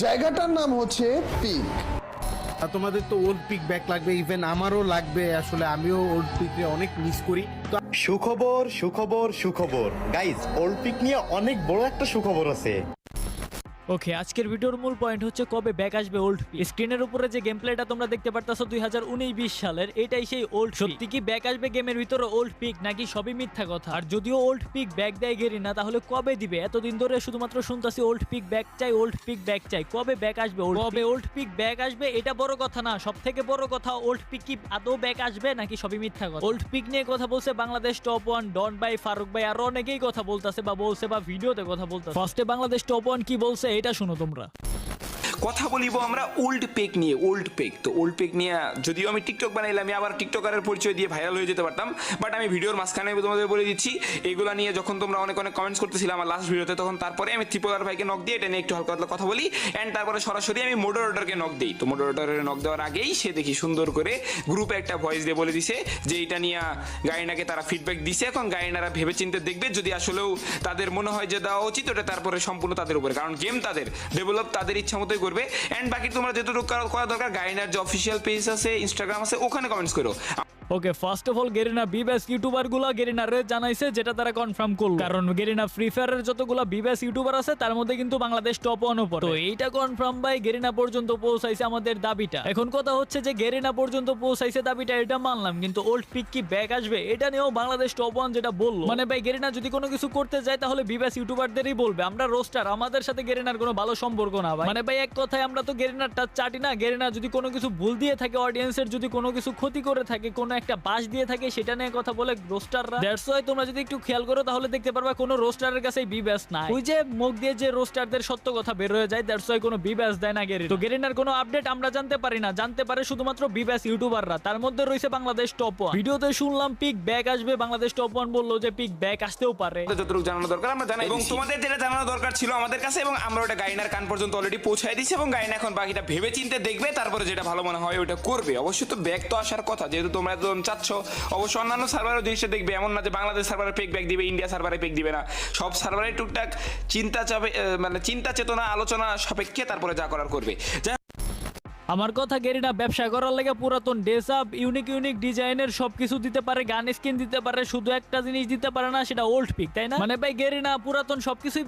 জায়গাটার নাম হচ্ছে পিক। তোমাদের তো ওল্ড পিক ব্যাক লাগবে, ইভেন আমারও লাগবে। আসলে আমিও ওল্ড পিকে অনেক মিস করি। তো সুখবর সুখবর সুখবর গাইজ, ওল্ড পিক নিয়ে অনেক বড় একটা সুখবর আছে। ওকে, আজকের ভিডিওর মূল পয়েন্ট হচ্ছে কবে ব্যাক আসবে ওল্ড পিক। স্ক্রিনের উপরে যে গেম প্লেটা তোমরা দেখতে পারতাছো 2019-20 সালের, এটাই সেই ওল্ড। সত্যি কি ব্যাক আসবে গেমের ভিতরে ওল্ড পিক, নাকি সবই মিথ্যা কথা? আর যদিও ওল্ড পিক ব্যাক দেয় গেরিনা, তাহলে কবে দিবে? এতদিন ধরে শুধুমাত্র শুনতাছি ওল্ড পিক ব্যাক চাই, ওল্ড পিক ব্যাক চাই। কবে ব্যাক আসবে? কবে ওল্ড পিক ব্যাক আসবে এটা বড় কথা না, সব থেকে বড় কথা ওল্ড পিক কি আদৌ ব্যাক আসবে নাকি সবই মিথ্যা কথা। ওল্ড পিক নিয়ে কথা বলছে বাংলাদেশ টপ 1, ডন ভাই, ফারুক ভাই, আর অনেকেই কথা বলতাছে বা বলছে বা ভিডিওতে কথা বলতাছে। ফার্স্টে বাংলাদেশ টপ 1 কি বলছে এটা শুনো তোমরা। কথা বলিব আমরা ওল্ড পেক নিয়ে। ওল্ড পেক তো ওল্ড পেক নিয়ে যদিও আমি টিকটক বানাইলাম, আমি আবার টিকটকারের পরিচয় দিয়ে ভাইরাল হয়ে যেতে পারতাম, বাট আমি ভিডিওর মাঝখানে তোমাদের বলে দিচ্ছি এগুলা নিয়ে যখন তোমরা অনেক অনেক কমেন্টস করতেছিলাম আমার লাস্ট ভিডিওতে, তখন তারপরে আমি ত্রিপুরার ভাইকে নক দিয়ে এটা নিয়ে একটু হালকা হালকা কথা বলি, অ্যান্ড তারপরে সরাসরি আমি মডারেটরকে নক দিই। তো মডারেটরের নক দেওয়ার আগেই সে দেখি সুন্দর করে গ্রুপে একটা ভয়েস দিয়ে বলে দিছে যে এটা নিয়ে গাইনাকে তারা ফিডব্যাক দিছে। এখন গাইনারা ভেবে চিন্তে দেখবে, যদি আসলেও তাদের মনে হয় যে দেওয়া উচিত ওটা তারপরে সম্পূর্ণ তাদের উপরে, কারণ গেম তাদের ডেভেলপ তাদের ইচ্ছা মতোই করবে। অ্যান্ড বাকি তোমরা যেটুকু করা দরকার, গাইনার যে অফিসিয়াল পেজ আছে, ইনস্টাগ্রাম আছে, ওখানে কমেন্টস করো। ওকে, ফার্স্ট অফ অল গেরিনা বিবেস ইউটিউবার গুলো গেরিনারে জানাইছে যেটা তারা কনফার্ম করলো, কারণ গেরিনা ফ্রি ফায়ারের যতগুলো বিবেস ইউটিউবার আছে তার মধ্যে কিন্তু বাংলাদেশ টপ 1 পড়ে। তো এইটা কনফার্ম বাই গেরিনা পর্যন্ত পৌঁছাইছে আমাদের দাবিটা। এখন কথা হচ্ছে যে গেরিনা পর্যন্ত পৌঁছাইছে দাবিটা, এটা মানলাম, কিন্তু ওল্ড পিক কি ব্যাক আসবে এটা নিয়েও বাংলাদেশ টপ 1 যেটা বললো, মানে ভাই গেরিনা যদি কোনো কিছু করতে যায় তাহলে বিবেস ইউটিউবারদেরই বলবে, আমরা রোস্টার, আমাদের সাথে গেরিনার কোনো ভালো সম্পর্ক না ভাই। মানে ভাই এক কথায় আমরা তো গেরিনার টাচ চাটি না। গেরিনা যদি কোনো কিছু ভুল দিয়ে থাকে, অডিয়েন্সের যদি কোনো কিছু ক্ষতি করে থাকে, কোনো একটা বাস দিয়ে থাকে, সেটা নিয়ে কথা বলে রোস্টাররা। দ্যাটস ওয়াই তোমরা যদি একটু খেয়াল করো তাহলে দেখতে পারবা কোনো রোস্টারের কাছেই বিবেস নাই। ওই যে মুখ দিয়ে যে রোস্টারদের সত্য কথা বের হয়ে যায়, দ্যাটস ওয়াই কোনো বিবেস দেয় না গেরিনা। তো গেরিনার কোনো আপডেট আমরা জানতে পারি না, জানতে পারে শুধুমাত্র বিবেস ইউটিউবাররা, তার মধ্যে রয়েছে বাংলাদেশ টপ 1। ভিডিওতে শুনলাম পিক ব্যাক আসবে, বাংলাদেশ টপ 1 বললো যে পিক ব্যাক আসতেও পারে। যতটুকু জানানো দরকার আমরা জানাই, এবং তোমাদের যেটা জানানো দরকার ছিল আমাদের কাছে, এবং আমরা ওটা গাইনার কান পর্যন্ত অলরেডি পৌঁছায় দিয়েছি, এবং গাইনা এখন বাকিটা ভেবে চিন্তে দেখবে, তারপরে যেটা ভালো মনে হয় ওটা করবে। অবশ্যই তো ব্যাক তো আসার কথা, যেহেতু তোমরা একদম চাচ্ছ। অবশ্য অন্যান্য সার্ভারও জিনিসটা দেখবে, এমন না যে বাংলাদেশ সার্ভারে পেক ব্যাক দিবে, ইন্ডিয়া সার্ভারে পেক দিবে না। সব সার্ভারে টুকটাক চিন্তা চেতনা আলোচনা সাপেক্ষে তারপরে যা করার করবে। আমার কথা গেরিনা ব্যবসা করার লাগে পুরাতন ড্রেস আপ, ইউনিক ইউনিক ডিজাইনের সবকিছু দিতে পারে, গান স্কিন দিতে পারে, শুধু একটা জিনিস দিতে পারে না, সেটা ওল্ড পিক, তাই না? মানে ভাই গেরিনা পুরাতন সবকিছুই